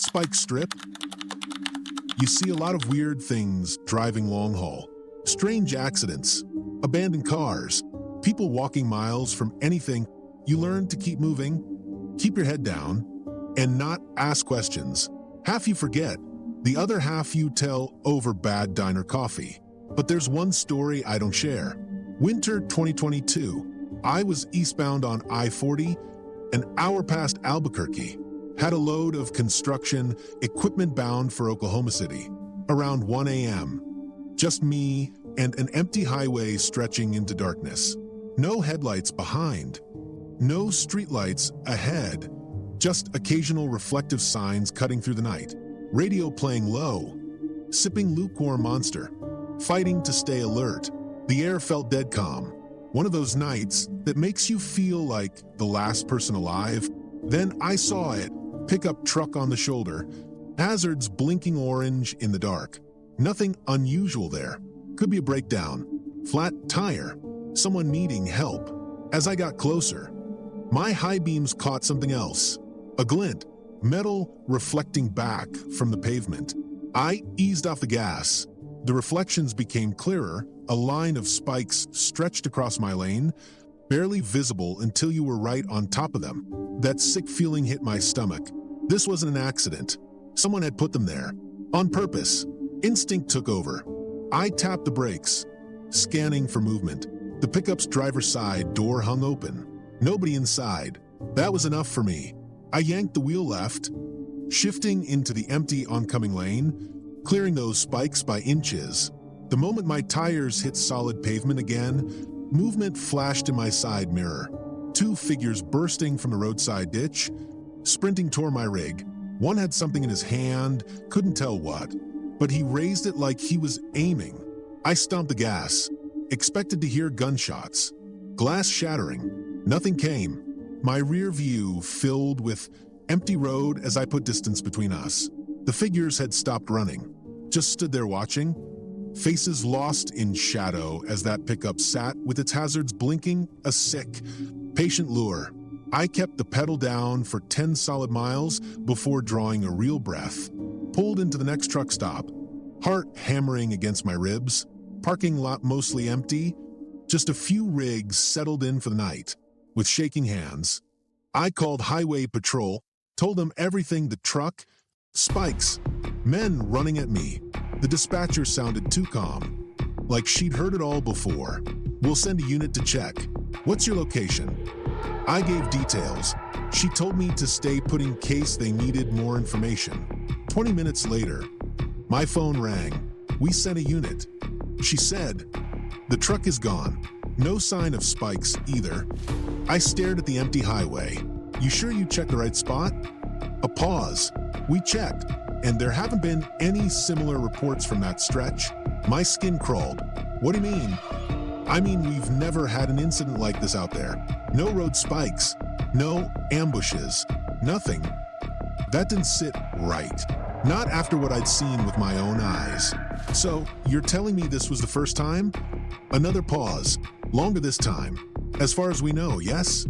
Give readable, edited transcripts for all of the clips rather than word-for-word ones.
Spike Strip? You see a lot of weird things driving long haul. Strange accidents, abandoned cars, people walking miles from anything. You learn to keep moving, keep your head down, and not ask questions. Half you forget, the other half you tell over bad diner coffee. But there's one story I don't share. Winter 2022. I was eastbound on I-40, an hour past Albuquerque. Had a load of construction equipment bound for Oklahoma City. Around 1 a.m. Just me and an empty highway stretching into darkness. No headlights behind. No streetlights ahead. Just occasional reflective signs cutting through the night. Radio playing low. Sipping lukewarm Monster. Fighting to stay alert. The air felt dead calm. One of those nights that makes you feel like the last person alive. Then I saw it. Pickup truck on the shoulder. Hazards blinking orange in the dark. Nothing unusual there. Could be a breakdown. Flat tire. Someone needing help. As I got closer, my high beams caught something else. A glint. Metal reflecting back from the pavement. I eased off the gas. The reflections became clearer. A line of spikes stretched across my lane, barely visible until you were right on top of them. That sick feeling hit my stomach. This wasn't an accident. Someone had put them there. On purpose. Instinct took over. I tapped the brakes, scanning for movement. The pickup's driver's side door hung open. Nobody inside. That was enough for me. I yanked the wheel left, shifting into the empty oncoming lane, clearing those spikes by inches. The moment my tires hit solid pavement again, movement flashed in my side mirror. Two figures bursting from the roadside ditch, sprinting toward my rig. One had something in his hand, couldn't tell what, but he raised it like he was aiming. I stomped the gas, expected to hear gunshots. Glass shattering. Nothing came. My rear view filled with empty road as I put distance between us. The figures had stopped running, just stood there watching, faces lost in shadow as that pickup sat with its hazards blinking, a sick, patient lure. I kept the pedal down for 10 solid miles before drawing a real breath. Pulled into the next truck stop, heart hammering against my ribs, parking lot mostly empty, just a few rigs settled in for the night. With shaking hands, I called highway patrol, told them everything, the truck, spikes, men running at me. The dispatcher sounded too calm, like she'd heard it all before. We'll send a unit to check. What's your location? I gave details. She told me to stay put in case they needed more information. 20 minutes later, my phone rang. We sent a unit. She said, the truck is gone. No sign of spikes either. I stared at the empty highway. You sure you checked the right spot? A pause. We checked, and there haven't been any similar reports from that stretch. My skin crawled. What do you mean? I mean, we've never had an incident like this out there. No road spikes, no ambushes, nothing. That didn't sit right. Not after what I'd seen with my own eyes. So, you're telling me this was the first time? Another pause. Longer this time. As far as we know, yes?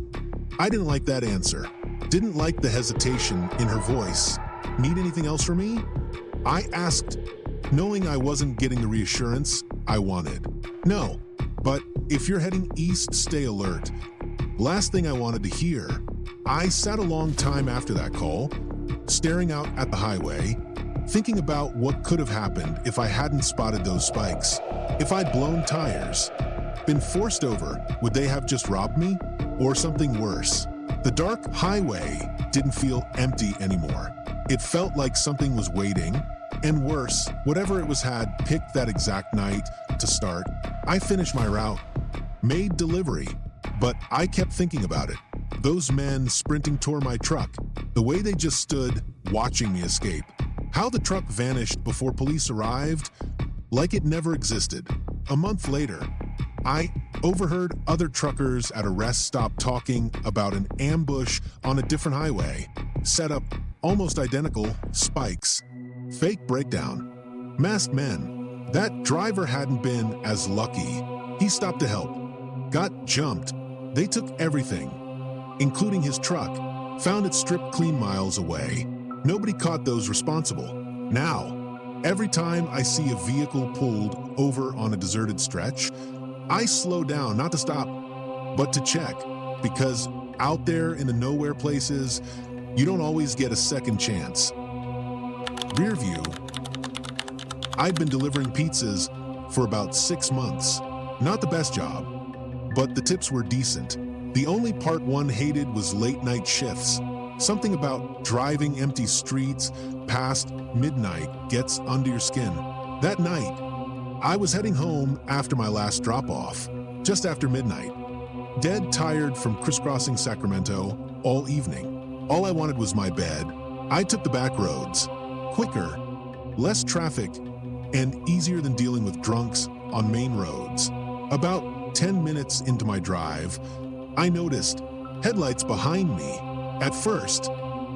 I didn't like that answer. Didn't like the hesitation in her voice. Need anything else from me? I asked, knowing I wasn't getting the reassurance I wanted. No, but if you're heading east, stay alert. Last thing I wanted to hear. I sat a long time after that call, staring out at the highway, thinking about what could have happened if I hadn't spotted those spikes. If I'd blown tires, been forced over, would they have just robbed me? Or something worse? The dark highway didn't feel empty anymore. It felt like something was waiting, and worse, whatever it was had picked that exact night to start. I finished my route, made delivery, but I kept thinking about it. Those men sprinting toward my truck, the way they just stood watching me escape. How the truck vanished before police arrived, like it never existed. A month later, I overheard other truckers at a rest stop talking about an ambush on a different highway, set up almost identical spikes. Fake breakdown. Masked men. That driver hadn't been as lucky. He stopped to help. Got jumped. They took everything, including his truck. Found it stripped clean miles away. Nobody caught those responsible. Now, every time I see a vehicle pulled over on a deserted stretch, I slow down, not to stop, but to check, because out there in the nowhere places, you don't always get a second chance. Rear view. I've been delivering pizzas for about 6 months. Not the best job, but the tips were decent. The only part one hated was late night shifts. Something about driving empty streets past midnight gets under your skin. That night, I was heading home after my last drop-off, just after midnight. Dead tired from crisscrossing Sacramento all evening. All I wanted was my bed. I took the back roads. Quicker, less traffic, and easier than dealing with drunks on main roads. About 10 minutes into my drive, I noticed headlights behind me. At first,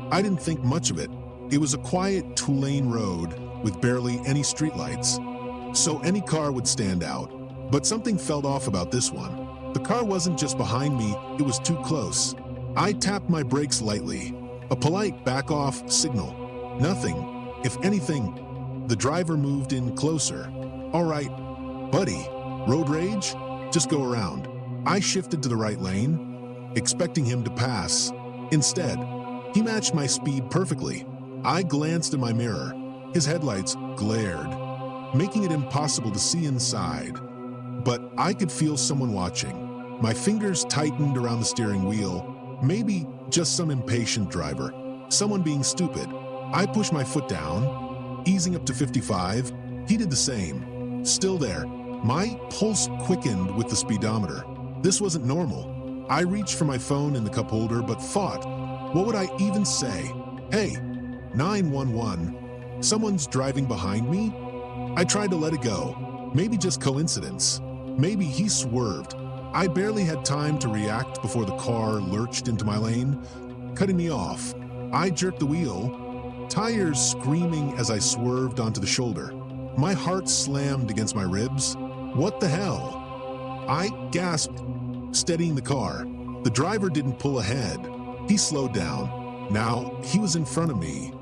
I didn't think much of it. It was a quiet two-lane road with barely any streetlights, so any car would stand out. But something felt off about this one. The car wasn't just behind me, it was too close. I tapped my brakes lightly, a polite back-off signal. Nothing. If anything, the driver moved in closer. All right, buddy, road rage? Just go around. I shifted to the right lane, expecting him to pass. Instead, he matched my speed perfectly. I glanced in my mirror. His headlights glared, making it impossible to see inside. But I could feel someone watching. My fingers tightened around the steering wheel. Maybe just some impatient driver. Someone being stupid. I pushed my foot down, easing up to 55. He did the same. Still there. My pulse quickened with the speedometer. This wasn't normal. I reached for my phone in the cup holder, but thought, what would I even say? Hey, 911, someone's driving behind me? I tried to let it go. Maybe just coincidence. Maybe he swerved. I barely had time to react before the car lurched into my lane, cutting me off. I jerked the wheel, tires screaming as I swerved onto the shoulder. My heart slammed against my ribs. What the hell? I gasped, steadying the car. The driver didn't pull ahead. He slowed down. Now he was in front of me,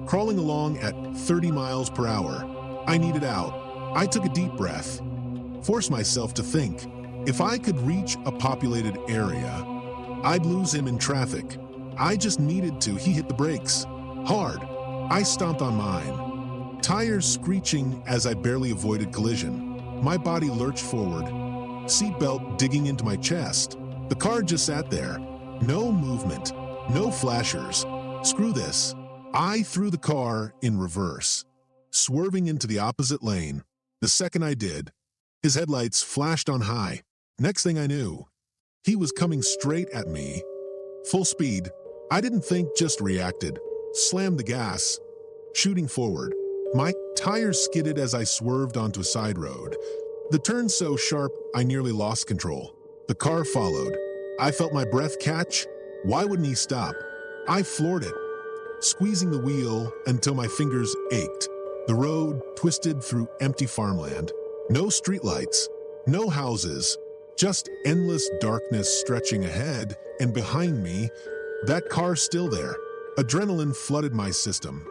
crawling along at 30 miles per hour. I needed out. I took a deep breath, forced myself to think. If I could reach a populated area, I'd lose him in traffic. I just needed to. He hit the brakes. Hard. I stomped on mine, tires screeching as I barely avoided collision. My body lurched forward, seatbelt digging into my chest. The car just sat there. No movement, no flashers. Screw this. I threw the car in reverse, swerving into the opposite lane. The second I did, his headlights flashed on high. Next thing I knew, he was coming straight at me. Full speed. I didn't think, just reacted. Slammed the gas, shooting forward. My tires skidded as I swerved onto a side road. The turn so sharp, I nearly lost control. The car followed. I felt my breath catch. Why wouldn't he stop? I floored it, squeezing the wheel until my fingers ached. The road twisted through empty farmland. No streetlights, no houses, just endless darkness stretching ahead, and behind me, that car still there. Adrenaline flooded my system,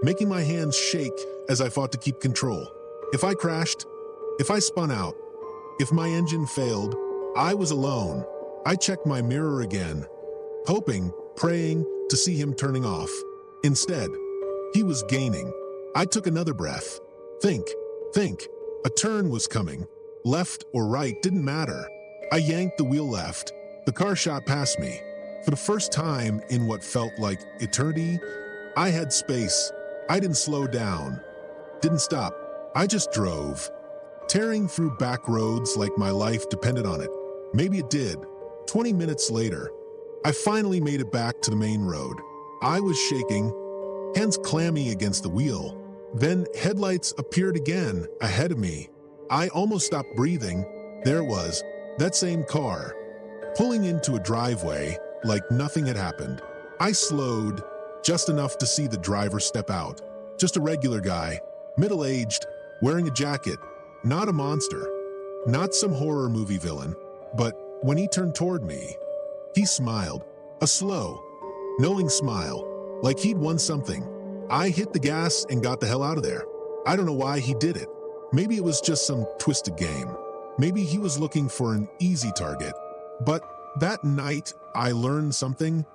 making my hands shake as I fought to keep control. If I crashed, if I spun out, if my engine failed, I was alone. I checked my mirror again, hoping, praying to see him turning off. Instead, he was gaining. I took another breath. Think. A turn was coming. Left or right didn't matter. I yanked the wheel left. The car shot past me. For the first time in what felt like eternity, I had space. I didn't slow down, didn't stop. I just drove, tearing through back roads like my life depended on it. Maybe it did. 20 minutes later, I finally made it back to the main road. I was shaking, hands clammy against the wheel. Then headlights appeared again ahead of me. I almost stopped breathing. There it was, that same car, pulling into a driveway like nothing had happened. I slowed just enough to see the driver step out. Just a regular guy, middle-aged, wearing a jacket, not a monster, not some horror movie villain. But when he turned toward me, he smiled, a slow, knowing smile, like he'd won something. I hit the gas and got the hell out of there. I don't know why he did it. Maybe it was just some twisted game. Maybe he was looking for an easy target. But that night, I learned something.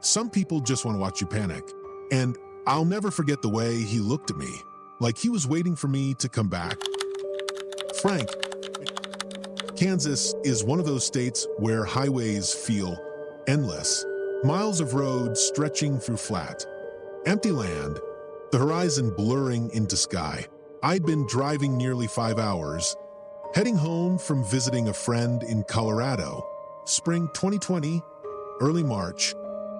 Some people just want to watch you panic. And I'll never forget the way he looked at me, like he was waiting for me to come back. Frank, Kansas is one of those states where highways feel endless. Miles of road stretching through flat, empty land, the horizon blurring into sky. I'd been driving nearly 5 hours, heading home from visiting a friend in Colorado. Spring 2020, early March,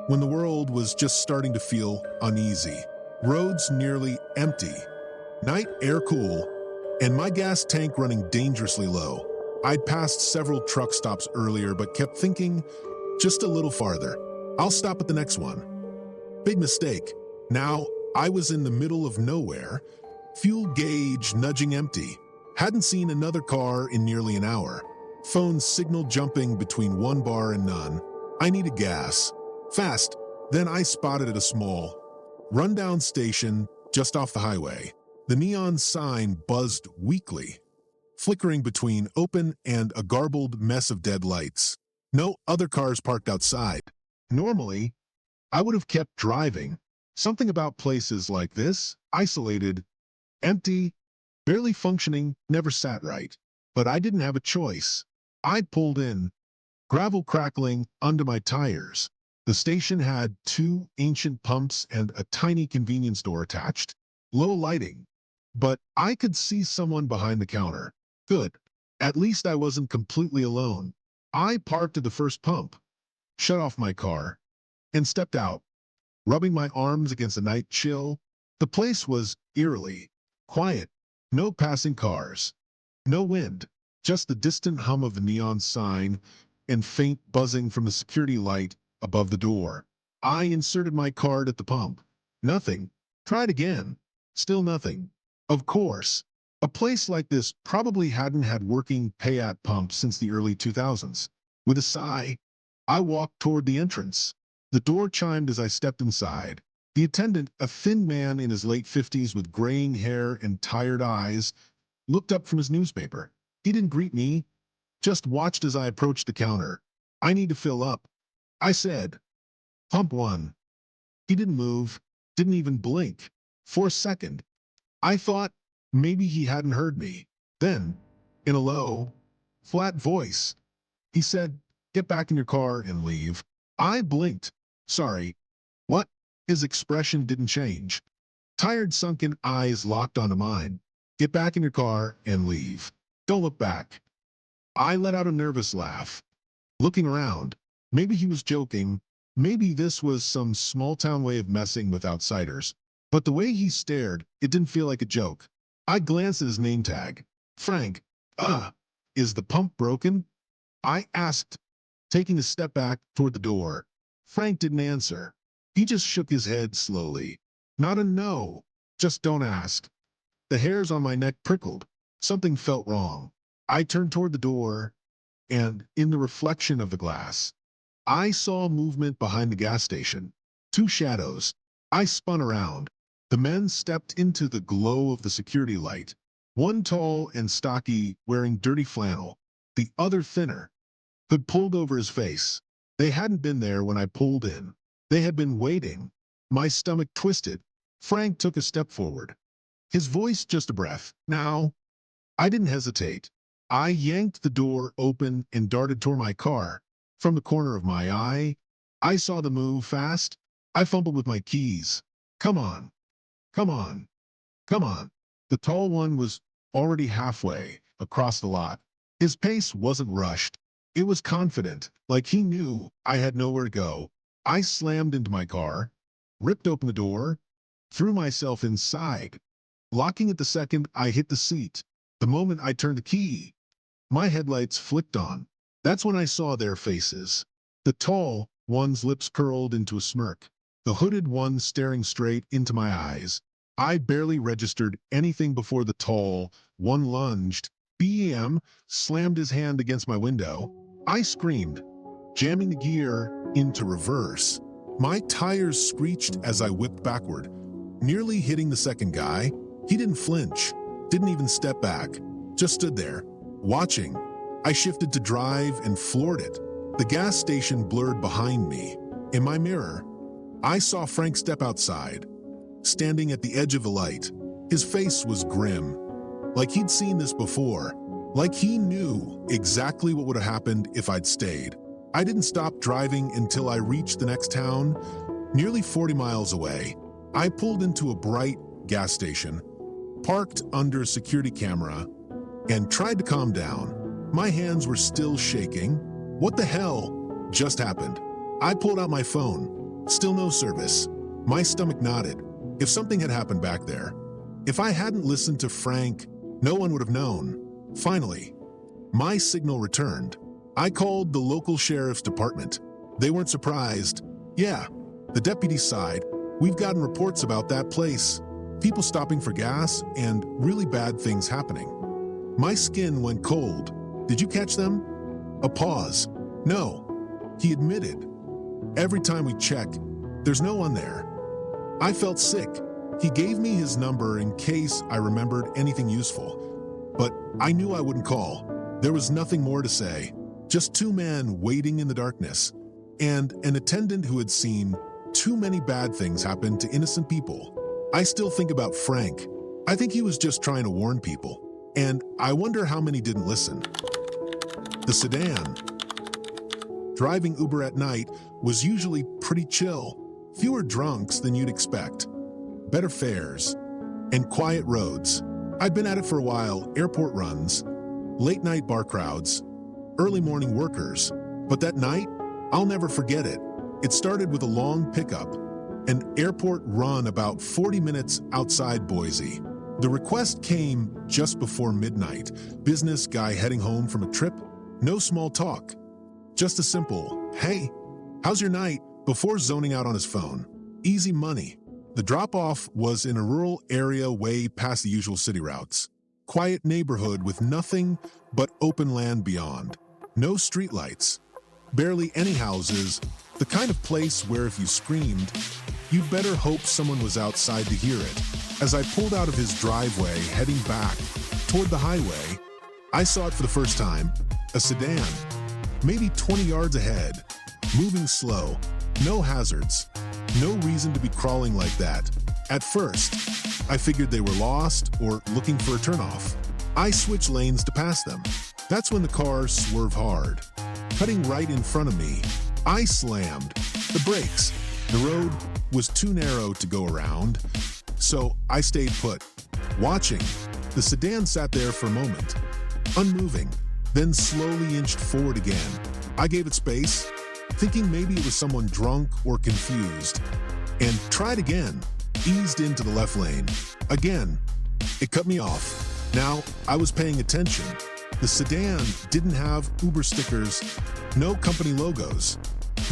when the world was just starting to feel uneasy. Roads nearly empty, night air cool, and my gas tank running dangerously low. I'd passed several truck stops earlier, but kept thinking, just a little farther. I'll stop at the next one. Big mistake. Now, I was in the middle of nowhere, fuel gauge nudging empty. Hadn't seen another car in nearly an hour. Phone signal jumping between one bar and none. I needed gas. Fast. Then I spotted a small, rundown station just off the highway. The neon sign buzzed weakly, flickering between open and a garbled mess of dead lights. No other cars parked outside. Normally, I would have kept driving. Something about places like this, isolated, empty, barely functioning, never sat right. But I didn't have a choice. I pulled in, gravel crackling under my tires. The station had 2 ancient pumps and a tiny convenience store attached. Low lighting, but I could see someone behind the counter. Good. At least I wasn't completely alone. I parked at the first pump, shut off my car, and stepped out, rubbing my arms against the night chill. The place was eerily quiet. No passing cars, no wind, just the distant hum of the neon sign and faint buzzing from the security light above the door. I inserted my card at the pump. Nothing. Tried again. Still nothing. Of course, a place like this probably hadn't had working pay-at pumps since the early 2000s. With a sigh, I walked toward the entrance. The door chimed as I stepped inside. The attendant, a thin man in his late 50s with graying hair and tired eyes, looked up from his newspaper. He didn't greet me, just watched as I approached the counter. "I need to fill up," I said. "Pump 1. He didn't move, didn't even blink. For a second, I thought maybe he hadn't heard me. Then, in a low, flat voice, he said, "Get back in your car and leave." I blinked. "Sorry, what?" His expression didn't change. Tired, sunken eyes locked onto mine. "Get back in your car and leave. Don't look back." I let out a nervous laugh, looking around. Maybe he was joking. Maybe this was some small-town way of messing with outsiders. But the way he stared, it didn't feel like a joke. I glanced at his name tag. Frank. Is the pump broken?" I asked, taking a step back toward the door. Frank didn't answer. He just shook his head slowly. Not a no, just don't ask. The hairs on my neck prickled. Something felt wrong. I turned toward the door, and in the reflection of the glass, I saw movement behind the gas station. 2 shadows. I spun around. The men stepped into the glow of the security light. One tall and stocky, wearing dirty flannel. The other thinner, hood pulled over his face. They hadn't been there when I pulled in. They had been waiting. My stomach twisted. Frank took a step forward. His voice just a breath. "Now." I didn't hesitate. I yanked the door open and darted toward my car. From the corner of my eye, I saw them move fast. I fumbled with my keys. "Come on. Come on. Come on." The tall one was already halfway across the lot. His pace wasn't rushed. It was confident, like he knew I had nowhere to go. I slammed into my car, ripped open the door, threw myself inside. Locking it the second I hit the seat. The moment I turned the key, my headlights flicked on. That's when I saw their faces. The tall one's lips curled into a smirk. The hooded one staring straight into my eyes. I barely registered anything before the tall one lunged. BM slammed his hand against my window. I screamed, jamming the gear into reverse. My tires screeched as I whipped backward. nearly hitting the second guy. He didn't flinch, didn't even step back, just stood there, watching. I shifted to drive and floored it. The gas station blurred behind me. In my mirror, I saw Frank step outside, standing at the edge of the light. His face was grim, like he'd seen this before, like he knew exactly what would have happened if I'd stayed. I didn't stop driving until I reached the next town, nearly 40 miles away. I pulled into a bright gas station, parked under a security camera, and tried to calm down. My hands were still shaking. What the hell just happened? I pulled out my phone. Still no service. My stomach knotted. If something had happened back there, if I hadn't listened to Frank, no one would have known. Finally, my signal returned. I called the local sheriff's department. They weren't surprised. Yeah, the deputy sighed. We've gotten reports about that place. People stopping for gas and really bad things happening. My skin went cold. Did you catch them? A pause. No, he admitted. Every time we check, there's no one there. I felt sick. He gave me his number in case I remembered anything useful, but I knew I wouldn't call. There was nothing more to say. Just two men waiting in the darkness, and an attendant who had seen too many bad things happen to innocent people. I still think about Frank. I think he was just trying to warn people, and I wonder how many didn't listen. The sedan. Driving Uber at night was usually pretty chill. Fewer drunks than you'd expect. Better fares, and quiet roads. I'd been at it for a while. Airport runs, late night bar crowds, early morning workers. But that night, I'll never forget it. It started with a long pickup, an airport run about 40 minutes outside Boise. The request came just before midnight. Business guy heading home from a trip. No small talk. Just a simple, "Hey, how's your night?" before zoning out on his phone. Easy money. The drop-off was in a rural area way past the usual city routes. Quiet neighborhood with nothing but open land beyond. No streetlights. Barely any houses. The kind of place where if you screamed, you'd better hope someone was outside to hear it. As I pulled out of his driveway, heading back toward the highway, I saw it for the first time. A sedan, maybe 20 yards ahead, moving slow. No hazards. No reason to be crawling like that. At first, I figured they were lost or looking for a turnoff. I switched lanes to pass them. That's when the car swerved hard, cutting right in front of me. I slammed the brakes. The road was too narrow to go around, so I stayed put, watching. The sedan sat there for a moment, unmoving, then slowly inched forward again. I gave it space, thinking maybe it was someone drunk or confused, and tried again, eased into the left lane. Again, it cut me off. Now, I was paying attention. The sedan didn't have Uber stickers, no company logos,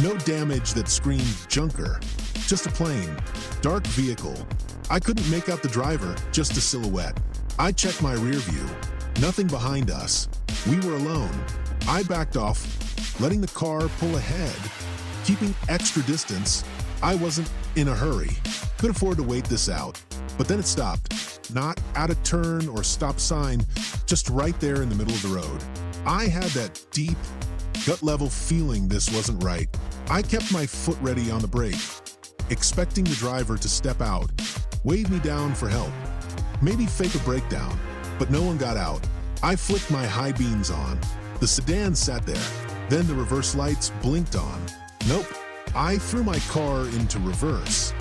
no damage that screamed junker, just a plain, dark vehicle. I couldn't make out the driver, just a silhouette. I checked my rear view, nothing behind us. We were alone. I backed off, letting the car pull ahead, keeping extra distance. I wasn't in a hurry, could afford to wait this out. But then it stopped, not at a turn or stop sign, just right there in the middle of the road. I had that deep, gut-level feeling this wasn't right. I kept my foot ready on the brake, expecting the driver to step out, wave me down for help, maybe fake a breakdown, but no one got out. I flicked my high beams on. The sedan sat there. Then the reverse lights blinked on. Nope. I threw my car into reverse,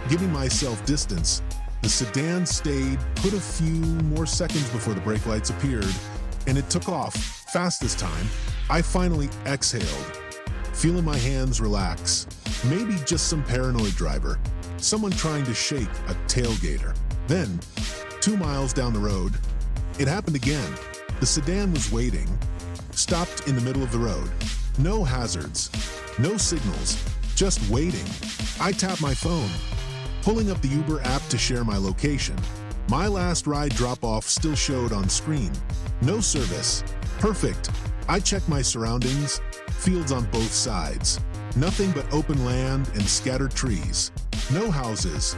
giving myself distance. The sedan stayed put a few more seconds before the brake lights appeared, and it took off, fast this time. I finally exhaled, feeling my hands relax. Maybe just some paranoid driver, someone trying to shake a tailgater. Then, 2 miles down the road, it happened again. The sedan was waiting, stopped in the middle of the road. No hazards, no signals, just waiting. I tapped my phone, pulling up the Uber app to share my location. My last ride drop-off still showed on screen. No service. Perfect. I checked my surroundings, fields on both sides. Nothing but open land and scattered trees. No houses,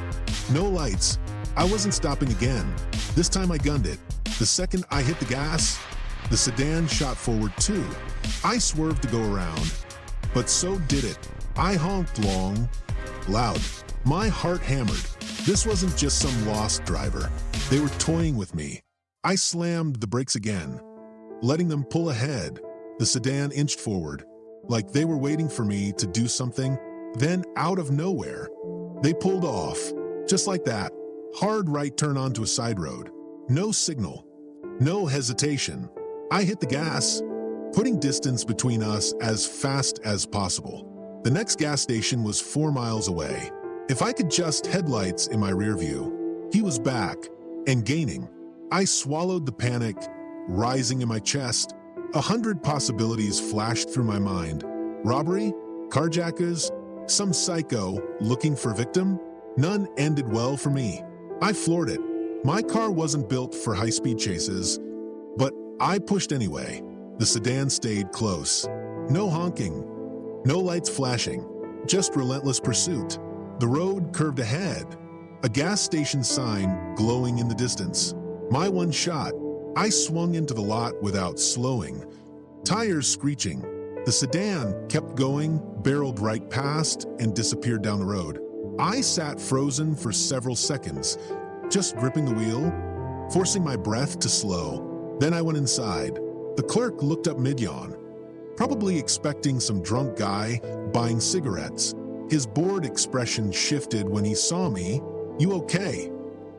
no lights. I wasn't stopping again. This time I gunned it. The second I hit the gas, the sedan shot forward too. I swerved to go around, but so did it. I honked long, loud. My heart hammered. This wasn't just some lost driver. They were toying with me. I slammed the brakes again, letting them pull ahead. The sedan inched forward, like they were waiting for me to do something. Then, out of nowhere, they pulled off, just like that. Hard right turn onto a side road. No signal, no hesitation. I hit the gas, putting distance between us as fast as possible. The next gas station was 4 miles away. If I could just headlights in my rear view, he was back and gaining. I swallowed the panic, rising in my chest. 100 possibilities flashed through my mind. Robbery, carjackers, some psycho looking for victim. None ended well for me. I floored it. My car wasn't built for high-speed chases, but I pushed anyway. The sedan stayed close. No honking, no lights flashing, just relentless pursuit. The road curved ahead, a gas station sign glowing in the distance. My one shot. I swung into the lot without slowing, tires screeching. The sedan kept going, barreled right past, and disappeared down the road. I sat frozen for several seconds, just gripping the wheel, forcing my breath to slow. Then I went inside. The clerk looked up mid-yawn, probably expecting some drunk guy buying cigarettes. His bored expression shifted when he saw me. "You okay,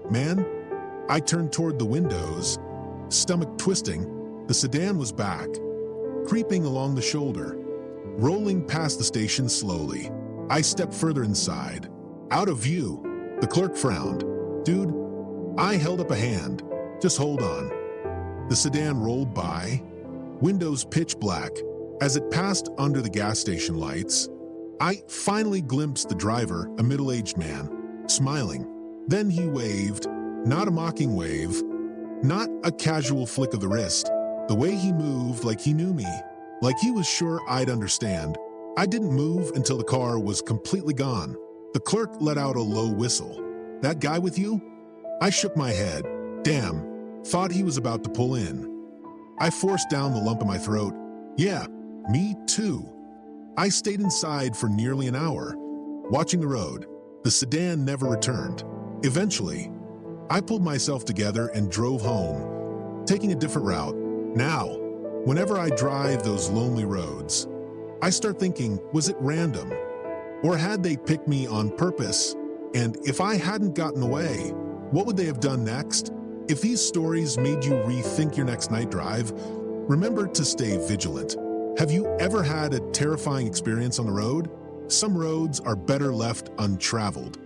man?" I turned toward the windows, stomach twisting. The sedan was back, creeping along the shoulder, rolling past the station slowly. I stepped further inside, out of view. The clerk frowned. "Dude," I held up a hand. "Just hold on." The sedan rolled by, windows pitch black. As it passed under the gas station lights, I finally glimpsed the driver, a middle-aged man, smiling. Then he waved, not a mocking wave, not a casual flick of the wrist. The way he moved, like he knew me, like he was sure I'd understand. I didn't move until the car was completely gone. The clerk let out a low whistle. "That guy with you?" I shook my head. Damn, thought he was about to pull in. I forced down the lump in my throat. "Yeah, me too." I stayed inside for nearly an hour, watching the road. The sedan never returned. Eventually, I pulled myself together and drove home, taking a different route. Now, whenever I drive those lonely roads, I start thinking, was it random? Or had they picked me on purpose? And if I hadn't gotten away, what would they have done next? If these stories made you rethink your next night drive, remember to stay vigilant. Have you ever had a terrifying experience on the road? Some roads are better left untraveled.